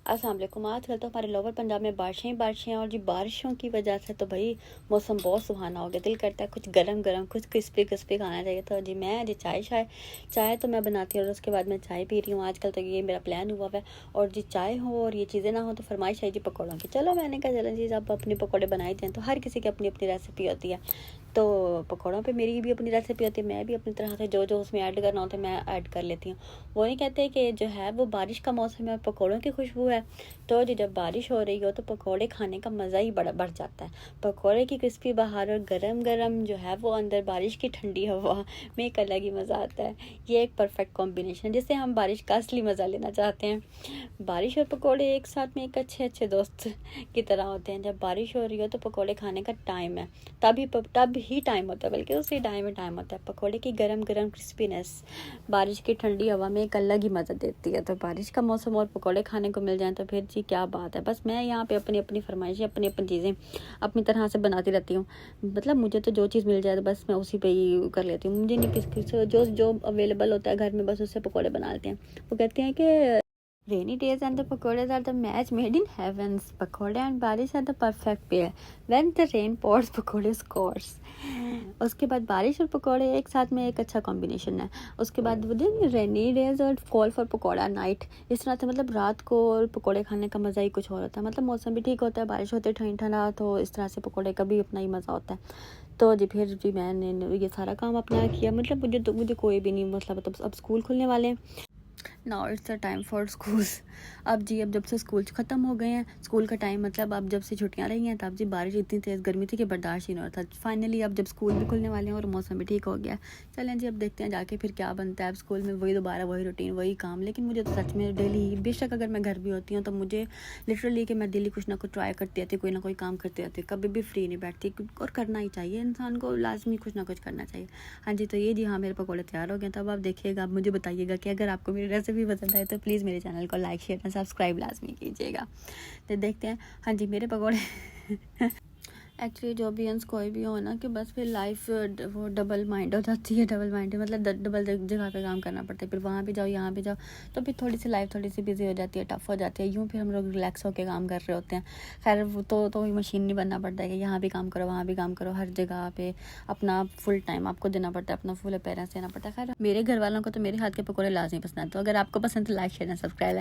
अस्सलाम वालेकुम। आजकल तो हमारे लोअर पंजाब में बारिशें ही बारिशें हैं और जी बारिशों की वजह से तो भाई मौसम बहुत सुहाना हो गया। दिल करता है कुछ गरम गरम कुछ क्रिस्पी क्रिस्पी खाना चाहिए। तो जी मैं जी चाय तो मैं बनाती हूँ और उसके बाद मैं चाय पी रही हूँ। आजकल तो ये मेरा प्लान हुआ हुआ है और जी चाय हो और ये चीज़ें ना हो तो फरमाइश है जी पकौड़ों की। चलो मैंने कहा चलो जी अब अपने पकौड़े बनाए दें। तो हर किसी की अपनी अपनी रेसिपी होती है, तो पकौड़ों पे मेरी भी अपनी रेसिपी होती है। मैं भी अपनी तरह से जो जो उसमें ऐड करना होता है मैं ऐड कर लेती हूँ। वो नहीं कहते कि जो है वो बारिश का मौसम है, पकौड़ों की खुशबू है। तो जी जब बारिश हो रही हो तो पकौड़े खाने का मज़ा ही बढ़ जाता है। पकौड़े की क्रिस्पी बाहर और गरम गरम जो है वो अंदर बारिश की ठंडी हवा में एक अलग ही मज़ा आता है। ये एक परफेक्ट कॉम्बिनेशन जिससे हम बारिश का असली मज़ा लेना चाहते हैं। बारिश और पकौड़े एक साथ में एक अच्छे अच्छे दोस्त की तरह होते हैं। जब बारिश हो रही हो तो पकौड़े खाने का टाइम है, तब ही टाइम होता है, बल्कि उसी टाइम में टाइम होता है। पकौड़े की गरम गरम क्रिस्पीनेस बारिश की ठंडी हवा में एक अलग ही मज़ा देती है। तो बारिश का मौसम और पकौड़े खाने को मिल जाए तो फिर जी क्या बात है। बस मैं यहाँ पे अपनी अपनी फरमाइशें अपनी अपनी चीज़ें अपनी तरह से बनाती रहती हूँ। मतलब मुझे तो जो चीज़ मिल जाए तो बस मैं उसी पे ही कर लेती हूँ। मुझे नहीं किस जो जो अवेलेबल होता है घर में बस उससे पकौड़े बना लेते हैं। वो कहते हैं कि Rainy days and the pakoras are the match made in heavens. Pakode and बारिश are the perfect pair. When the rain pours, pakode scores. उसके बाद बारिश और पकौड़े एक साथ में एक अच्छा कॉम्बिनेशन है। उसके बाद रेनी डेज और कॉल फॉर पकौड़ा नाइट। इस तरह से मतलब रात को पकौड़े खाने का मज़ा ही कुछ और होता है। मतलब मौसम भी ठीक होता है, बारिश होती है ठंडी ठंडा, तो इस तरह से पकौड़े का भी अपना ही मज़ा होता है। तो जी फिर जी मैंने ये सारा काम अपना किया। मतलब मुझे कोई भी नहीं मतलब अब स्कूल खुलने वाले हैं। Now it's the time for schools. अब जब से स्कूल ख़त्म हो गए हैं, स्कूल का टाइम मतलब अब जब से छुट्टियां रही हैं तब जी बारिश इतनी तेज़ गर्मी थी कि बर्दाश्त ही नहीं हो रहा था। फाइनली अब जब स्कूल भी खुलने वाले हैं और मौसम भी ठीक हो गया, चलें जी अब देखते हैं जाके फिर क्या बनता है। अब स्कूल में वही दोबारा वही रूटीन वही काम। लेकिन मुझे तो सच में डेली, बेशक अगर मैं घर भी होती हूँ तो मुझे लिटरली कि मैं डेली कुछ ना कुछ ट्राई करती रहती, कोई ना कोई काम करती रहती, कभी भी फ्री नहीं बैठती। और करना ही चाहिए, इंसान को लाजमी कुछ ना कुछ करना चाहिए। हाँ जी, तो ये जी हाँ मेरे पकौड़े तैयार हो गए। तो अब आप देखिएगा, आप मुझे बताइएगा कि अगर आपको मेरी रेसिपी पसंद आए तो प्लीज़ मेरे चैनल को लाइक शेयर और सब्सक्राइब लाजमी कीजिएगा। तो देखते हैं। हाँ जी मेरे पकौड़े एक्चुअली जो भी अंस कोई भी हो ना कि बस फिर लाइफ वो डबल माइंड हो जाती है। डबल माइंड मतलब डबल जगह पे काम करना पड़ता है। फिर वहाँ भी जाओ यहाँ भी जाओ, तो फिर थोड़ी सी लाइफ थोड़ी सी बिजी हो जाती है, टफ हो जाती है। यूँ फिर हम लोग रिलैक्स होकर काम कर रहे होते हैं। खैर वो तो मशीन नहीं बनना पड़ता है कि यहाँ भी काम करो वहाँ भी काम करो। हर जगह पे अपना फुल टाइम आपको देना पड़ता है, अपना फुल अपेयरेंस देना पड़ता है। खैर मेरे घर वालों को तो मेरे हाथ के पकौड़े लाजमी पसंद है। तो अगर आपको पसंद तो लाइक शेयर और सब्सक्राइब